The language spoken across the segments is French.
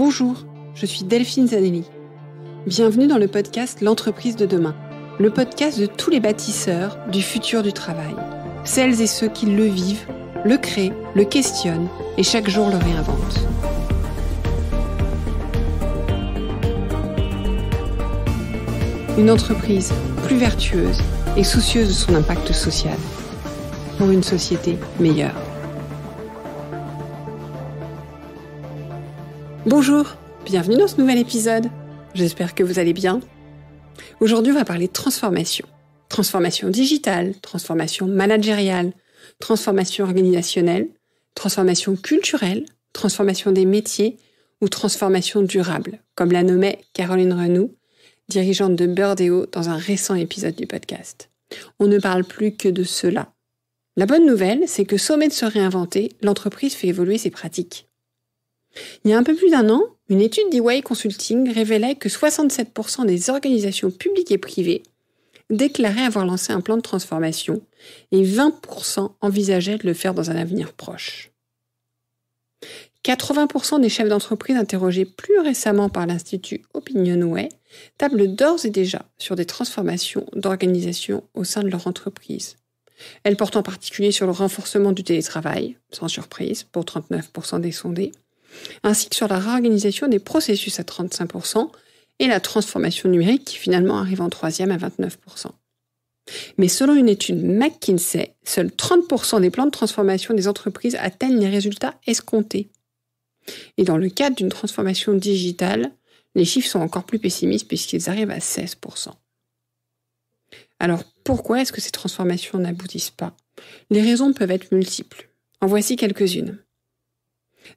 Bonjour, je suis Delphine Zanelli. Bienvenue dans le podcast L'entreprise de demain, le podcast de tous les bâtisseurs du futur du travail. Celles et ceux qui le vivent, le créent, le questionnent et chaque jour le réinventent. Une entreprise plus vertueuse et soucieuse de son impact social pour une société meilleure. Bonjour, bienvenue dans ce nouvel épisode. J'espère que vous allez bien. Aujourd'hui, on va parler de transformation. Transformation digitale, transformation managériale, transformation organisationnelle, transformation culturelle, transformation des métiers ou transformation durable, comme la nommait Caroline Renoux, dirigeante de Birdeo dans un récent épisode du podcast. On ne parle plus que de cela. La bonne nouvelle, c'est que sommée de se réinventer, l'entreprise fait évoluer ses pratiques. Il y a un peu plus d'un an, une étude d'EY Consulting révélait que 67% des organisations publiques et privées déclaraient avoir lancé un plan de transformation et 20% envisageaient de le faire dans un avenir proche. 80% des chefs d'entreprise interrogés plus récemment par l'Institut OpinionWay tablent d'ores et déjà sur des transformations d'organisation au sein de leur entreprise. Elles portent en particulier sur le renforcement du télétravail, sans surprise, pour 39% des sondés, ainsi que sur la réorganisation des processus à 35% et la transformation numérique qui finalement arrive en troisième à 29%. Mais selon une étude McKinsey, seuls 30% des plans de transformation des entreprises atteignent les résultats escomptés. Et dans le cadre d'une transformation digitale, les chiffres sont encore plus pessimistes puisqu'ils arrivent à 16%. Alors pourquoi est-ce que ces transformations n'aboutissent pas ? Les raisons peuvent être multiples. En voici quelques-unes.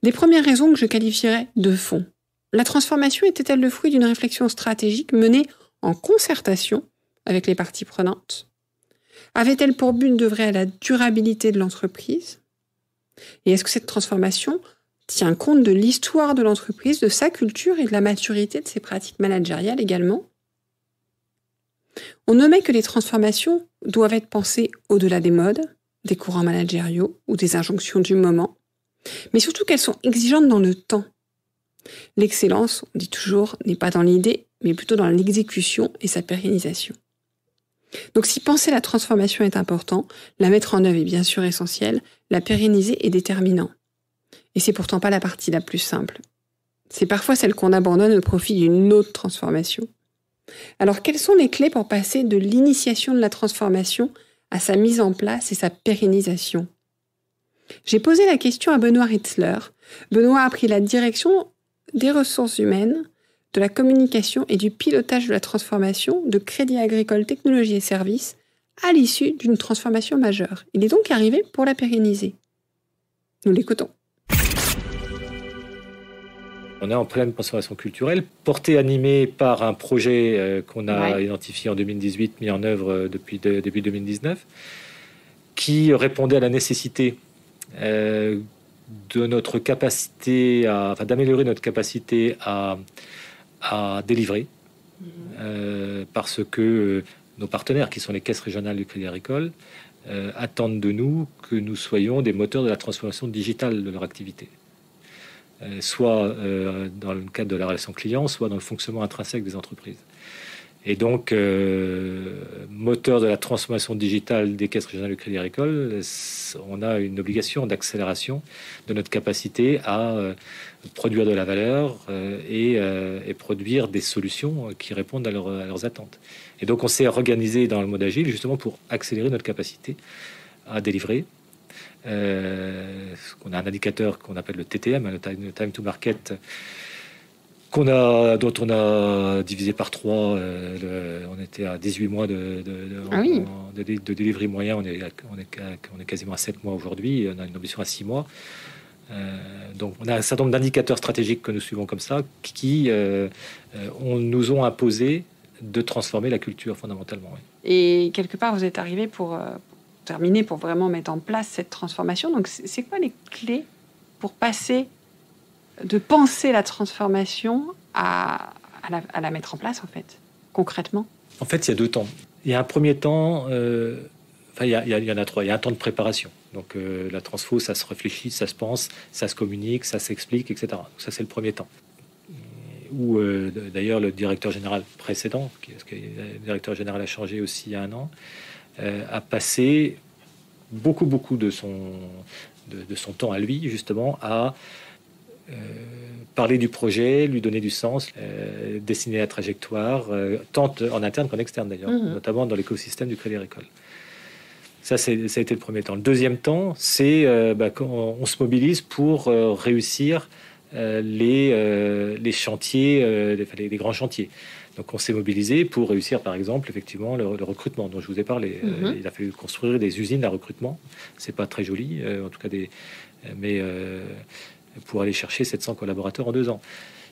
Des premières raisons que je qualifierais de fond. La transformation était-elle le fruit d'une réflexion stratégique menée en concertation avec les parties prenantes ? Avait-elle pour but d'œuvrer à la durabilité de l'entreprise ? Et est-ce que cette transformation tient compte de l'histoire de l'entreprise, de sa culture et de la maturité de ses pratiques managériales également ? On nommait que les transformations doivent être pensées au-delà des modes, des courants managériaux ou des injonctions du moment, mais surtout qu'elles sont exigeantes dans le temps. L'excellence, on dit toujours, n'est pas dans l'idée, mais plutôt dans l'exécution et sa pérennisation. Donc si penser la transformation est important, la mettre en œuvre est bien sûr essentiel, la pérenniser est déterminant. Et c'est pourtant pas la partie la plus simple. C'est parfois celle qu'on abandonne au profit d'une autre transformation. Alors quelles sont les clés pour passer de l'initiation de la transformation à sa mise en place et sa pérennisation ? J'ai posé la question à Benoît Ritzler. Benoît a pris la direction des ressources humaines, de la communication et du pilotage de la transformation de Crédit Agricole Technologies et Services à l'issue d'une transformation majeure. Il est donc arrivé pour la pérenniser. Nous l'écoutons. On est en pleine transformation culturelle, portée, animée par un projet qu'on a identifié en 2018, mis en œuvre depuis début 2019, qui répondait à la nécessité de notre capacité d'améliorer notre capacité à délivrer, parce que nos partenaires, qui sont les caisses régionales du Crédit Agricole, attendent de nous que nous soyons des moteurs de la transformation digitale de leur activité, soit dans le cadre de la relation client, soit dans le fonctionnement intrinsèque des entreprises. Et donc, moteur de la transformation digitale des caisses régionales du Crédit Agricole, on a une obligation d'accélération de notre capacité à produire de la valeur et produire des solutions qui répondent à leurs attentes. Et donc, on s'est organisé dans le mode agile justement pour accélérer notre capacité à délivrer. On a un indicateur qu'on appelle le TTM, le Time to Market, dont on a divisé par 3, on était à 18 mois de delivery moyen, on est quasiment à 7 mois aujourd'hui, on a une ambition à 6 mois. Donc on a un certain nombre d'indicateurs stratégiques que nous suivons comme ça, qui nous ont imposé de transformer la culture fondamentalement. Oui. Et quelque part, vous êtes arrivé pour terminer, pour vraiment mettre en place cette transformation. Donc c'est quoi les clés pour passer de penser la transformation à la mettre en place, en fait, concrètement ? En fait, il y a 2 temps. Il y a un premier temps, il y en a 3. Il y a un temps de préparation. Donc la transfo, ça se réfléchit, ça se pense, ça se communique, ça s'explique, etc. Donc, ça, c'est le premier temps. où d'ailleurs le directeur général précédent, parce que le directeur général a changé aussi il y a 1 an, a passé beaucoup de son temps à lui, justement, à parler du projet, lui donner du sens, dessiner la trajectoire, tant en interne qu'en externe d'ailleurs, notamment dans l'écosystème du Crédit Agricole. Ça a été le premier temps. Le deuxième temps, c'est qu'on se mobilise pour réussir les chantiers, les grands chantiers. Donc on s'est mobilisé pour réussir, par exemple, effectivement, le recrutement dont je vous ai parlé. Il a fallu construire des usines à recrutement. C'est pas très joli, en tout cas mais pour aller chercher 700 collaborateurs en 2 ans.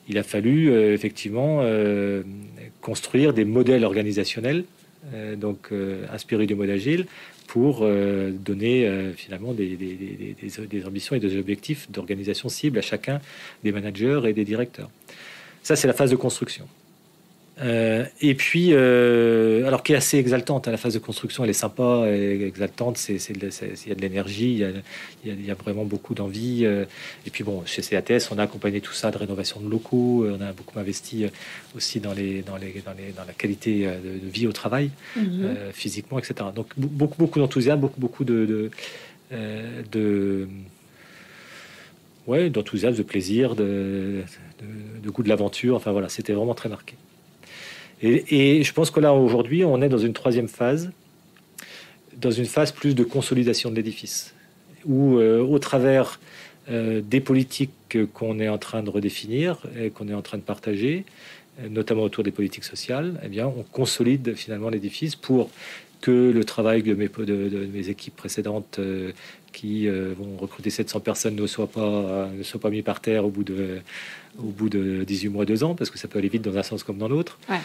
Il a fallu effectivement construire des modèles organisationnels, inspirés du mode agile, pour donner finalement des ambitions et des objectifs d'organisation cible à chacun des managers et des directeurs. Ça, c'est la phase de construction. Et puis, alors qui est assez exaltante, la phase de construction, elle est sympa, et exaltante, il y a de l'énergie, il y a vraiment beaucoup d'envie. Et puis bon, chez CATS, on a accompagné tout ça de rénovation de locaux, on a beaucoup investi aussi dans la qualité de vie au travail, physiquement, etc. Donc beaucoup d'enthousiasme, beaucoup d'enthousiasme, de plaisir, de goût de l'aventure. Enfin voilà, c'était vraiment très marqué. Et je pense que là, aujourd'hui, on est dans une 3e phase, dans une phase plus de consolidation de l'édifice, où au travers des politiques qu'on est en train de redéfinir et qu'on est en train de partager, notamment autour des politiques sociales, eh bien, on consolide finalement l'édifice pour que le travail de mes équipes précédentes qui vont recruter 700 personnes ne soit pas mis par terre au bout de 18 mois, 2 ans, parce que ça peut aller vite dans un sens comme dans l'autre. Ouais.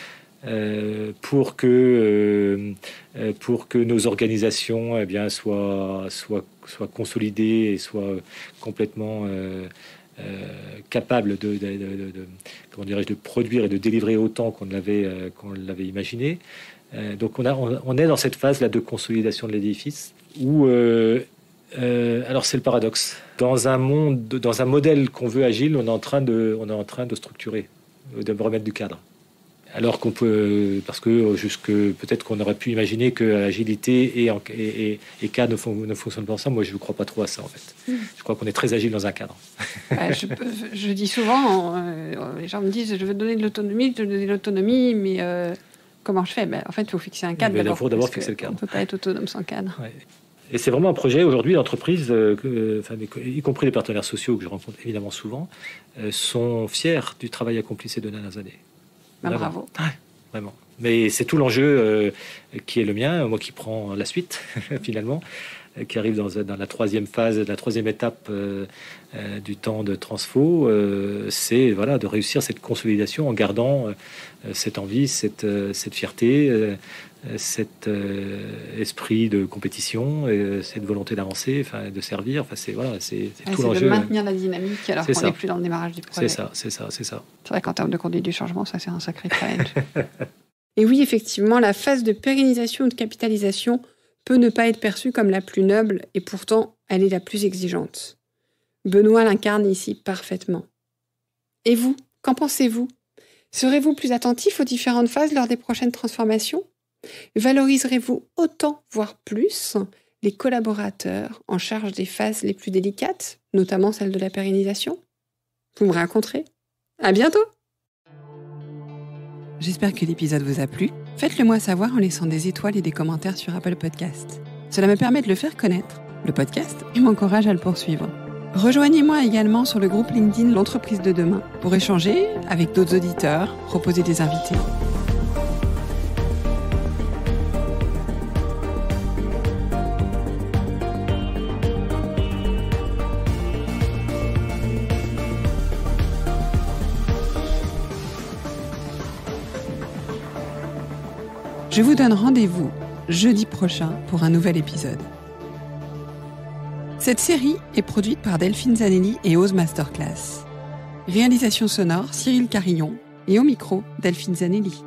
Pour que nos organisations soient consolidées et soient complètement capables de produire et de délivrer autant qu'on l'avait imaginé. Donc on est dans cette phase là de consolidation de l'édifice où alors c'est le paradoxe. Dans un modèle qu'on veut agile, on est en train de structurer, de remettre du cadre. Alors qu'on peut, parce que peut-être qu'on aurait pu imaginer que agilité et cadre ne fonctionnent pas ensemble. Moi, je ne crois pas trop à ça, en fait. Je crois qu'on est très agile dans un cadre. Je dis souvent, les gens me disent, je veux donner de l'autonomie, mais comment je fais ? En fait, il faut fixer un cadre. Il faut d'abord fixer le cadre. On ne peut pas être autonome sans cadre. Ouais. Et c'est vraiment un projet aujourd'hui d'entreprise, y compris les partenaires sociaux que je rencontre évidemment souvent, sont fiers du travail accompli ces 2 dernières années. Bravo. Ouais, vraiment. Mais c'est tout l'enjeu qui est le mien, moi qui prends la suite finalement, qui arrive dans la 3e phase, la 3e étape du temps de transfo. C'est de réussir cette consolidation en gardant cette envie, cette fierté, cet esprit de compétition, cette volonté d'avancer, de servir. C'est tout l'enjeu. C'est de maintenir la dynamique alors qu'on n'est plus dans le démarrage du projet. C'est ça. C'est vrai qu'en termes de conduite du changement, ça c'est un sacré challenge. Et oui, effectivement, la phase de pérennisation ou de capitalisation peut ne pas être perçue comme la plus noble et pourtant elle est la plus exigeante. Benoît l'incarne ici parfaitement. Et vous, qu'en pensez-vous ? Serez-vous plus attentif aux différentes phases lors des prochaines transformations ? Valoriserez-vous autant, voire plus, les collaborateurs en charge des phases les plus délicates, notamment celle de la pérennisation ? Vous me raconterez. À bientôt ! J'espère que l'épisode vous a plu. Faites-le moi savoir en laissant des étoiles et des commentaires sur Apple Podcasts. Cela me permet de le faire connaître, le podcast, et m'encourage à le poursuivre. Rejoignez-moi également sur le groupe LinkedIn L'Entreprise de demain pour échanger avec d'autres auditeurs, proposer des invités. Je vous donne rendez-vous jeudi prochain pour un nouvel épisode. Cette série est produite par Delphine Zanelli et Ose Masterclass. Réalisation sonore Cyril Carillon et au micro Delphine Zanelli.